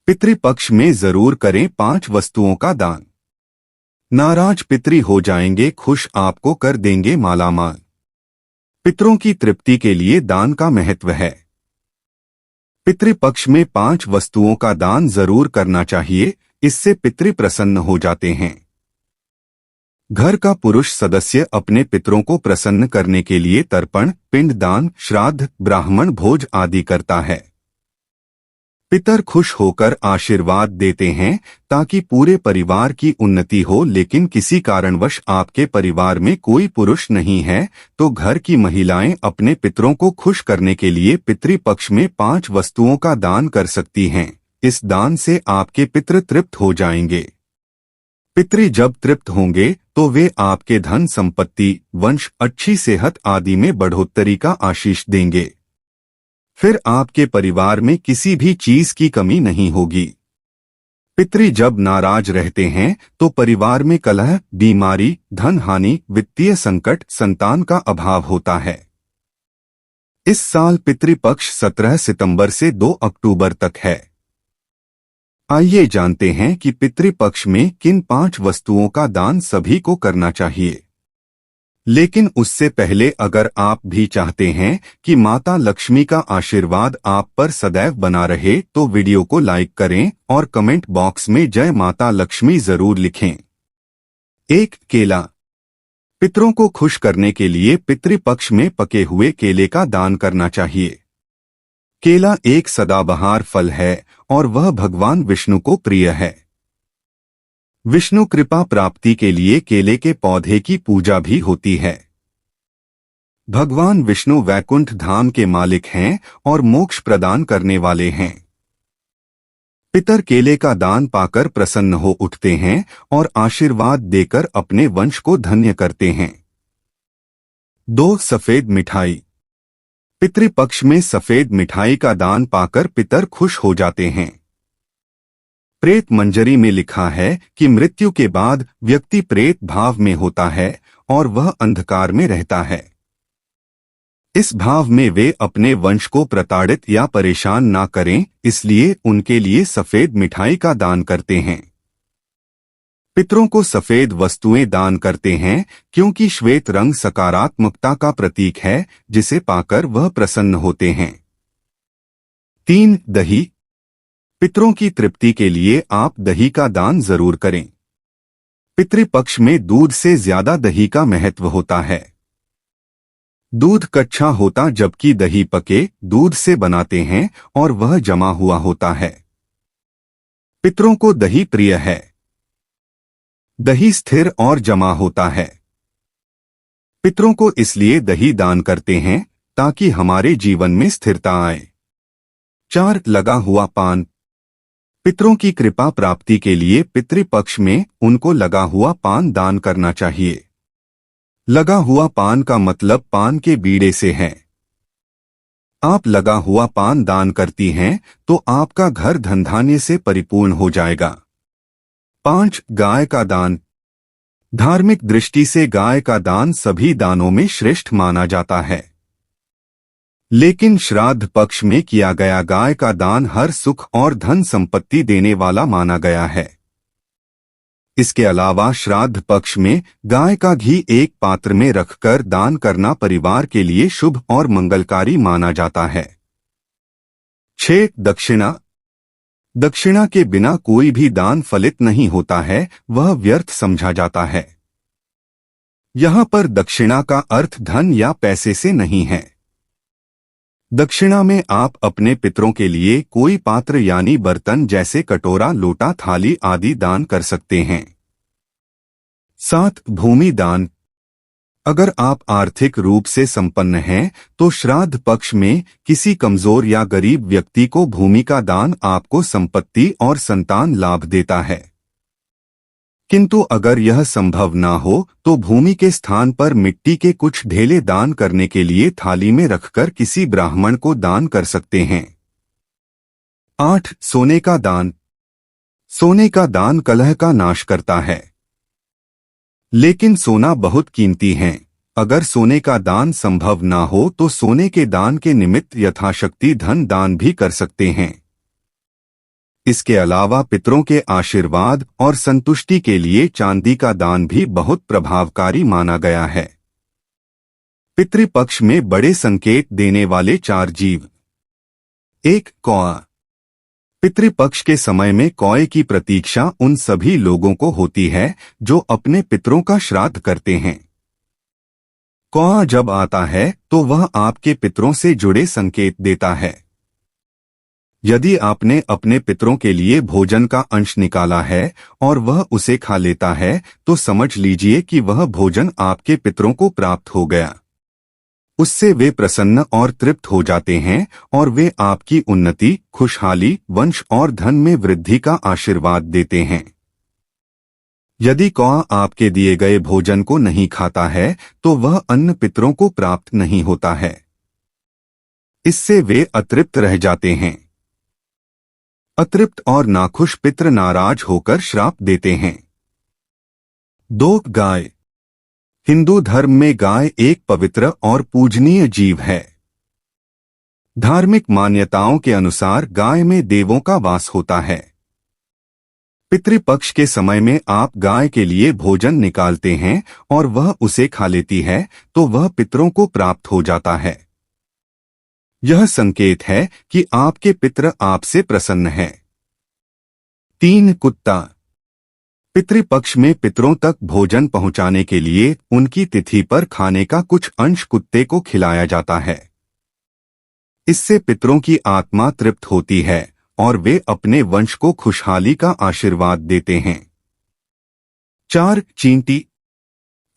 पितृपक्ष में जरूर करें 5 वस्तुओं का दान। नाराज पितृ हो जाएंगे खुश, आपको कर देंगे मालामाल। पितरों की तृप्ति के लिए दान का महत्व है। पितृपक्ष में 5 वस्तुओं का दान जरूर करना चाहिए, इससे पितृ प्रसन्न हो जाते हैं। घर का पुरुष सदस्य अपने पितरों को प्रसन्न करने के लिए तर्पण, पिंडदान, श्राद्ध, ब्राह्मण भोज आदि करता है। पितर खुश होकर आशीर्वाद देते हैं ताकि पूरे परिवार की उन्नति हो, लेकिन किसी कारणवश आपके परिवार में कोई पुरुष नहीं है तो घर की महिलाएं अपने पितरों को खुश करने के लिए पितृपक्ष में 5 वस्तुओं का दान कर सकती हैं। इस दान से आपके पितृ तृप्त हो जाएंगे। पितृ जब तृप्त होंगे तो वे आपके धन संपत्ति, वंश, अच्छी सेहत आदि में बढ़ोतरी का आशीष देंगे। फिर आपके परिवार में किसी भी चीज की कमी नहीं होगी। पितृ जब नाराज रहते हैं तो परिवार में कलह, बीमारी, धन हानि, वित्तीय संकट, संतान का अभाव होता है। इस साल पितृपक्ष 17 सितंबर से 2 अक्टूबर तक है। आइए जानते हैं कि पितृपक्ष में किन 5 वस्तुओं का दान सभी को करना चाहिए। लेकिन उससे पहले अगर आप भी चाहते हैं कि माता लक्ष्मी का आशीर्वाद आप पर सदैव बना रहे तो वीडियो को लाइक करें और कमेंट बॉक्स में जय माता लक्ष्मी जरूर लिखें। 1. केला। पितरों को खुश करने के लिए पितृपक्ष में पके हुए केले का दान करना चाहिए। केला एक सदाबहार फल है और वह भगवान विष्णु को प्रिय है। विष्णु कृपा प्राप्ति के लिए केले के पौधे की पूजा भी होती है। भगवान विष्णु वैकुंठ धाम के मालिक हैं और मोक्ष प्रदान करने वाले हैं। पितर केले का दान पाकर प्रसन्न हो उठते हैं और आशीर्वाद देकर अपने वंश को धन्य करते हैं। 2. सफेद मिठाई। पितृपक्ष में सफेद मिठाई का दान पाकर पितर खुश हो जाते हैं। प्रेत मंजरी में लिखा है कि मृत्यु के बाद व्यक्ति प्रेत भाव में होता है और वह अंधकार में रहता है। इस भाव में वे अपने वंश को प्रताड़ित या परेशान ना करें, इसलिए उनके लिए सफेद मिठाई का दान करते हैं। पितरों को सफेद वस्तुएं दान करते हैं क्योंकि श्वेत रंग सकारात्मकता का प्रतीक है, जिसे पाकर वह प्रसन्न होते हैं। 3. दही। पितरों की तृप्ति के लिए आप दही का दान जरूर करें। पितृपक्ष में दूध से ज्यादा दही का महत्व होता है। दूध कच्चा होता जबकि दही पके दूध से बनाते हैं और वह जमा हुआ होता है। पितरों को दही प्रिय है। दही स्थिर और जमा होता है। पितरों को इसलिए दही दान करते हैं ताकि हमारे जीवन में स्थिरता आए। 4. लगा हुआ पान। पितरों की कृपा प्राप्ति के लिए पितृपक्ष में उनको लगा हुआ पान दान करना चाहिए। लगा हुआ पान का मतलब पान के बीड़े से है। आप लगा हुआ पान दान करती हैं तो आपका घर धनधान्य से परिपूर्ण हो जाएगा। 5. गाय का दान। धार्मिक दृष्टि से गाय का दान सभी दानों में श्रेष्ठ माना जाता है, लेकिन श्राद्ध पक्ष में किया गया गाय का दान हर सुख और धन संपत्ति देने वाला माना गया है। इसके अलावा श्राद्ध पक्ष में गाय का घी एक पात्र में रखकर दान करना परिवार के लिए शुभ और मंगलकारी माना जाता है। 6. दक्षिणा। दक्षिणा के बिना कोई भी दान फलित नहीं होता है, वह व्यर्थ समझा जाता है। यहाँ पर दक्षिणा का अर्थ धन या पैसे से नहीं है। दक्षिणा में आप अपने पितरों के लिए कोई पात्र यानी बर्तन जैसे कटोरा, लोटा, थाली आदि दान कर सकते हैं। 7. भूमि दान। अगर आप आर्थिक रूप से संपन्न हैं तो श्राद्ध पक्ष में किसी कमजोर या गरीब व्यक्ति को भूमि का दान आपको संपत्ति और संतान लाभ देता है। किंतु अगर यह संभव ना हो तो भूमि के स्थान पर मिट्टी के कुछ ढेले दान करने के लिए थाली में रखकर किसी ब्राह्मण को दान कर सकते हैं। 8. सोने का दान। सोने का दान कलह का नाश करता है, लेकिन सोना बहुत कीमती है। अगर सोने का दान संभव ना हो तो सोने के दान के निमित्त यथाशक्ति धन दान भी कर सकते हैं। इसके अलावा पितरों के आशीर्वाद और संतुष्टि के लिए चांदी का दान भी बहुत प्रभावकारी माना गया है। पितृपक्ष में बड़े संकेत देने वाले 4 जीव। 1. कौआ। पितृपक्ष के समय में कौए की प्रतीक्षा उन सभी लोगों को होती है जो अपने पितरों का श्राद्ध करते हैं। कौआ जब आता है तो वह आपके पितरों से जुड़े संकेत देता है। यदि आपने अपने पितरों के लिए भोजन का अंश निकाला है और वह उसे खा लेता है तो समझ लीजिए कि वह भोजन आपके पितरों को प्राप्त हो गया। उससे वे प्रसन्न और तृप्त हो जाते हैं और वे आपकी उन्नति, खुशहाली, वंश और धन में वृद्धि का आशीर्वाद देते हैं। यदि कौआ आपके दिए गए भोजन को नहीं खाता है तो वह अन्न पितरों को प्राप्त नहीं होता है। इससे वे अतृप्त रह जाते हैं। अतृप्त और नाखुश पितर नाराज होकर श्राप देते हैं। 2. गाय। हिंदू धर्म में गाय एक पवित्र और पूजनीय जीव है। धार्मिक मान्यताओं के अनुसार गाय में देवों का वास होता है। पितृपक्ष के समय में आप गाय के लिए भोजन निकालते हैं और वह उसे खा लेती है तो वह पितरों को प्राप्त हो जाता है। यह संकेत है कि आपके पितर आपसे प्रसन्न हैं। 3. कुत्ता। पितृपक्ष में पितरों तक भोजन पहुंचाने के लिए उनकी तिथि पर खाने का कुछ अंश कुत्ते को खिलाया जाता है। इससे पितरों की आत्मा तृप्त होती है और वे अपने वंश को खुशहाली का आशीर्वाद देते हैं। 4. चींटी।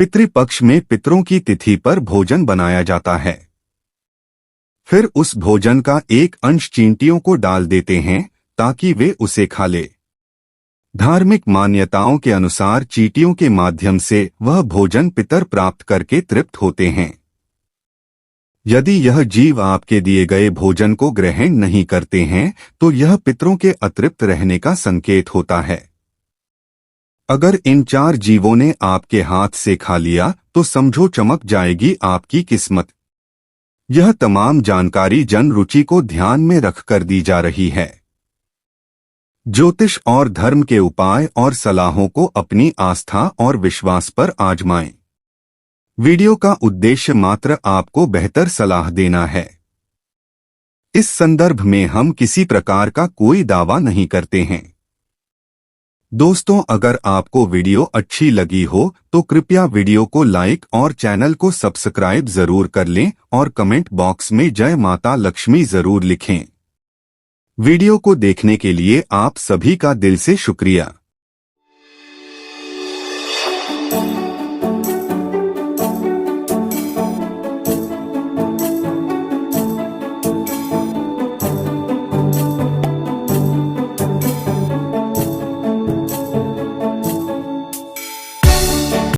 पितृपक्ष में पितरों की तिथि पर भोजन बनाया जाता है। फिर उस भोजन का एक अंश चींटियों को डाल देते हैं ताकि वे उसे खा ले। धार्मिक मान्यताओं के अनुसार चींटियों के माध्यम से वह भोजन पितर प्राप्त करके तृप्त होते हैं। यदि यह जीव आपके दिए गए भोजन को ग्रहण नहीं करते हैं तो यह पितरों के अतृप्त रहने का संकेत होता है। अगर इन 4 जीवों ने आपके हाथ से खा लिया तो समझो चमक जाएगी आपकी किस्मत। यह तमाम जानकारी जन रुचि को ध्यान में रखकर दी जा रही है। ज्योतिष और धर्म के उपाय और सलाहों को अपनी आस्था और विश्वास पर आजमाएं। वीडियो का उद्देश्य मात्र आपको बेहतर सलाह देना है। इस संदर्भ में हम किसी प्रकार का कोई दावा नहीं करते हैं। दोस्तों, अगर आपको वीडियो अच्छी लगी हो तो कृपया वीडियो को लाइक और चैनल को सब्सक्राइब जरूर कर लें और कमेंट बॉक्स में जय माता लक्ष्मी जरूर लिखें। वीडियो को देखने के लिए आप सभी का दिल से शुक्रिया।